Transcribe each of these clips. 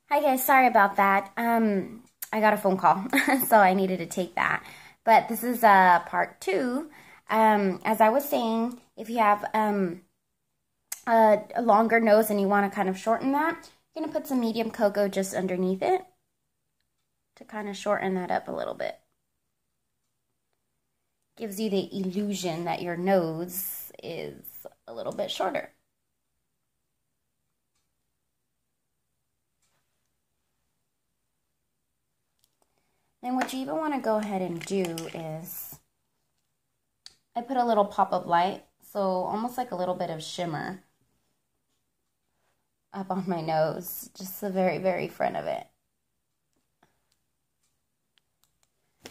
Hi guys, sorry about that. I got a phone call, so I needed to take that. But this is part two. As I was saying, if you have a longer nose and you want to kind of shorten that, you're going to put some medium cocoa just underneath it to kind of shorten that up a little bit. Gives you the illusion that your nose is a little bit shorter. And what you even want to go ahead and do is, I put a little pop of light, so almost like a little bit of shimmer up on my nose, just the very, very front of it.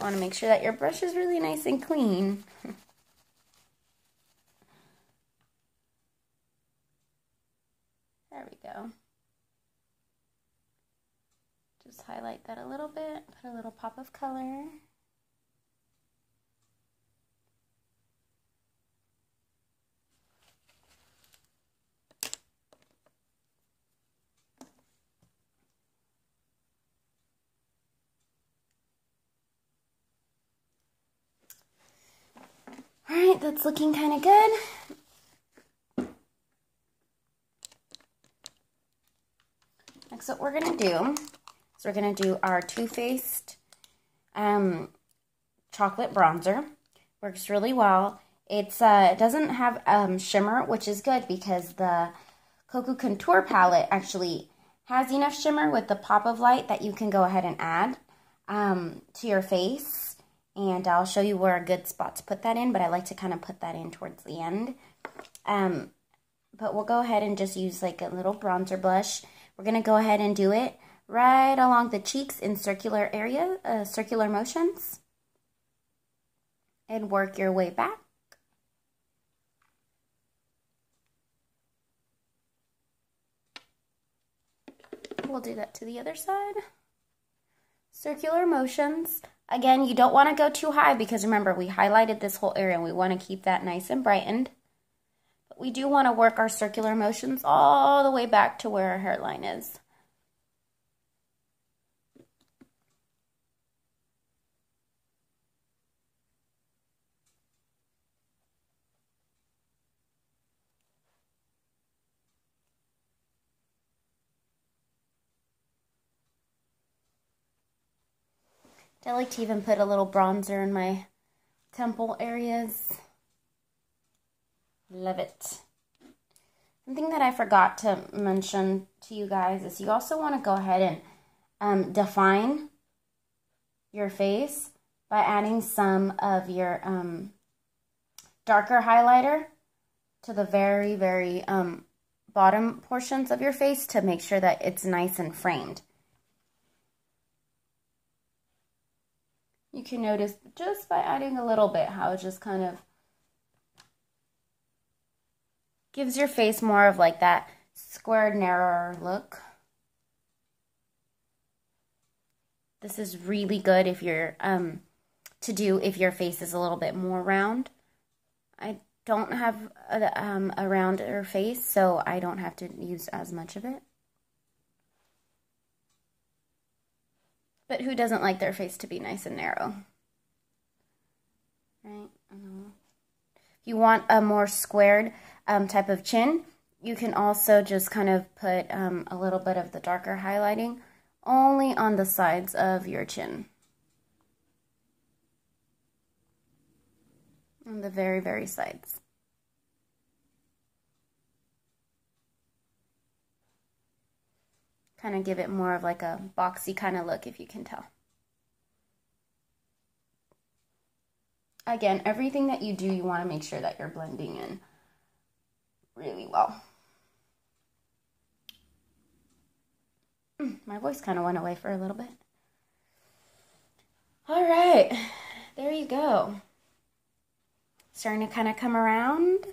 I want to make sure that your brush is really nice and clean. There we go. Just highlight that a little bit, put a little pop of color. All right, that's looking kind of good. Next, what we're gonna do is we're gonna do our Too Faced chocolate bronzer. Works really well. It doesn't have shimmer, which is good because the Cocoa Contour palette actually has enough shimmer with the pop of light that you can go ahead and add to your face. And I'll show you where a good spot to put that in, but I like to kind of put that in towards the end. But we'll go ahead and just use like a little bronzer blush. We're going to go ahead and do it right along the cheeks in circular motions. And work your way back. We'll do that to the other side. Circular motions. Again, you don't want to go too high because remember, we highlighted this whole area and we want to keep that nice and brightened. But we do want to work our circular motions all the way back to where our hairline is. I like to even put a little bronzer in my temple areas. Love it. Something that I forgot to mention to you guys is you also want to go ahead and define your face by adding some of your darker highlighter to the very, very bottom portions of your face to make sure that it's nice and framed. You can notice just by adding a little bit how it just kind of gives your face more of like that squared, narrower look. This is really good if you're if your face is a little bit more round. I don't have a rounder face, so I don't have to use as much of it. But who doesn't like their face to be nice and narrow? Right? If you want a more squared type of chin, you can also just kind of put a little bit of the darker highlighting only on the sides of your chin. On the very, very sides. Kind of give it more of like a boxy kind of look, if you can tell. Again, everything that you do, you want to make sure that you're blending in really well. My voice kind of went away for a little bit. All right, there you go. Starting to kind of come around.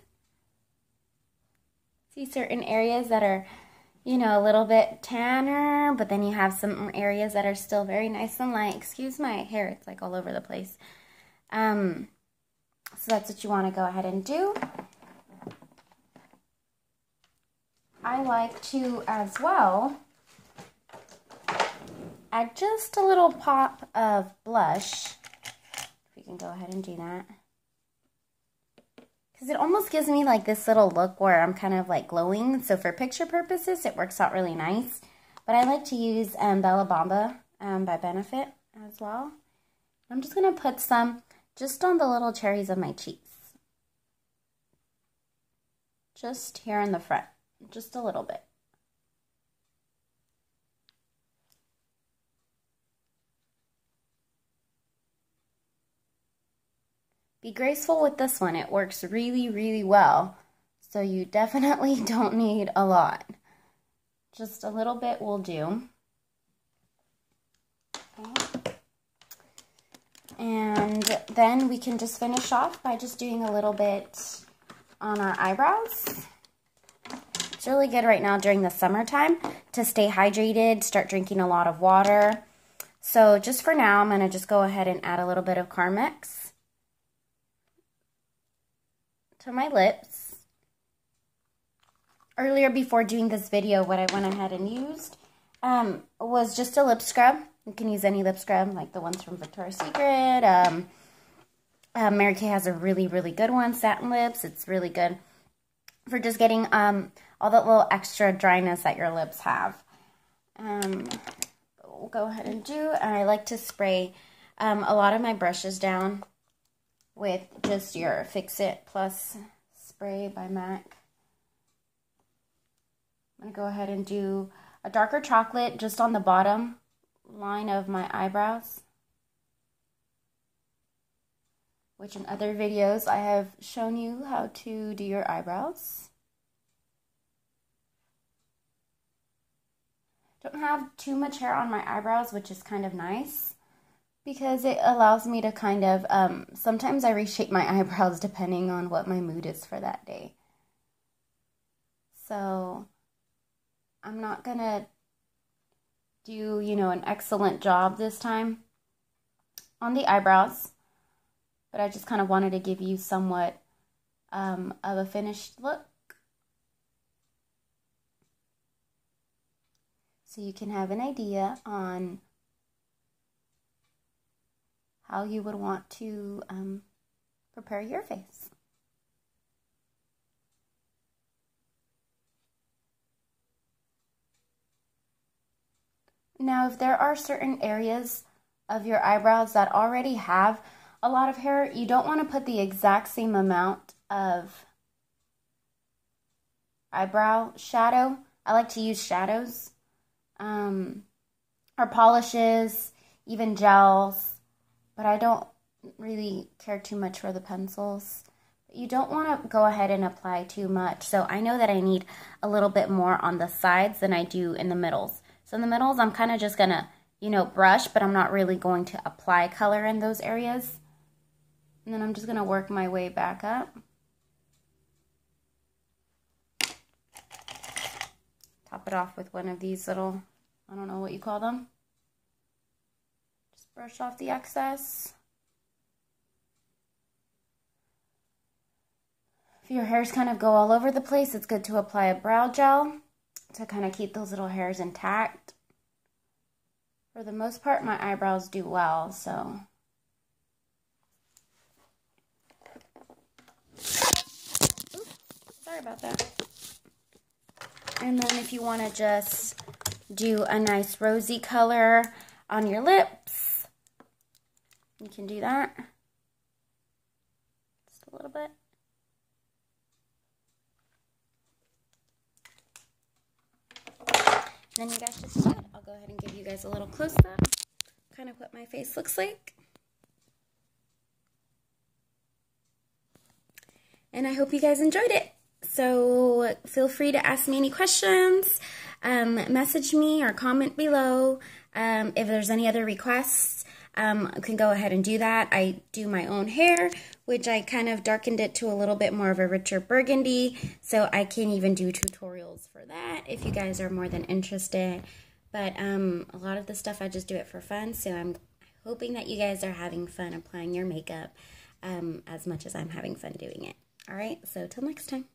See certain areas that are, you know, a little bit tanner, but then you have some areas that are still very nice and light. Excuse my hair, it's like all over the place. So that's what you want to go ahead and do. I like to, as well, add just a little pop of blush. We can go ahead and do that. Because it almost gives me like this little look where I'm kind of like glowing. So for picture purposes, it works out really nice. But I like to use Bella Bamba by Benefit as well. I'm just going to put some just on the little cherries of my cheeks. Just here in the front, just a little bit. Be graceful with this one. It works really, really well. So you definitely don't need a lot. Just a little bit will do. Okay. And then we can just finish off by just doing a little bit on our eyebrows. It's really good right now during the summertime to stay hydrated, start drinking a lot of water. So just for now, I'm going to just go ahead and add a little bit of Carmex to my lips. Earlier, before doing this video, what I went ahead and used was just a lip scrub. You can use any lip scrub, like the ones from Victoria's Secret. Mary Kay has a really, really good one, Satin Lips. It's really good for just getting all that little extra dryness that your lips have. We'll go ahead and and I like to spray a lot of my brushes down with just your Fix It Plus spray by MAC. I'm going to go ahead and do a darker chocolate just on the bottom line of my eyebrows, which in other videos I have shown you how to do your eyebrows. Don't have too much hair on my eyebrows, which is kind of nice because it allows me to kind of, sometimes I reshape my eyebrows depending on what my mood is for that day. So I'm not gonna do, an excellent job this time on the eyebrows, but I just kind of wanted to give you somewhat of a finished look. So you can have an idea on how you would want to prepare your face. Now, if there are certain areas of your eyebrows that already have a lot of hair, you don't want to put the exact same amount of eyebrow shadow. I like to use shadows, or polishes, even gels, but I don't really care too much for the pencils. You don't want to go ahead and apply too much. So I know that I need a little bit more on the sides than I do in the middles. So in the middles, I'm kind of just going to, brush, but I'm not really going to apply color in those areas. And then I'm just going to work my way back up. Top it off with one of these little, I don't know what you call them. Just brush off the excess. If your hairs kind of go all over the place, it's good to apply a brow gel to kind of keep those little hairs intact. For the most part, my eyebrows do well, so. Oops, sorry about that. And then if you want to just do a nice rosy color on your lips, you can do that. Just a little bit. Then you guys just said, I'll go ahead and give you guys a little close-up, kind of what my face looks like. And I hope you guys enjoyed it. So feel free to ask me any questions, message me or comment below. If there's any other requests, I can go ahead and do that. I do my own hair, which I kind of darkened it to a little bit more of a richer burgundy, so I can even do tutorials for that if you guys are more than interested. But a lot of the stuff I just do it for fun, so I'm hoping that you guys are having fun applying your makeup as much as I'm having fun doing it. All right, so till next time.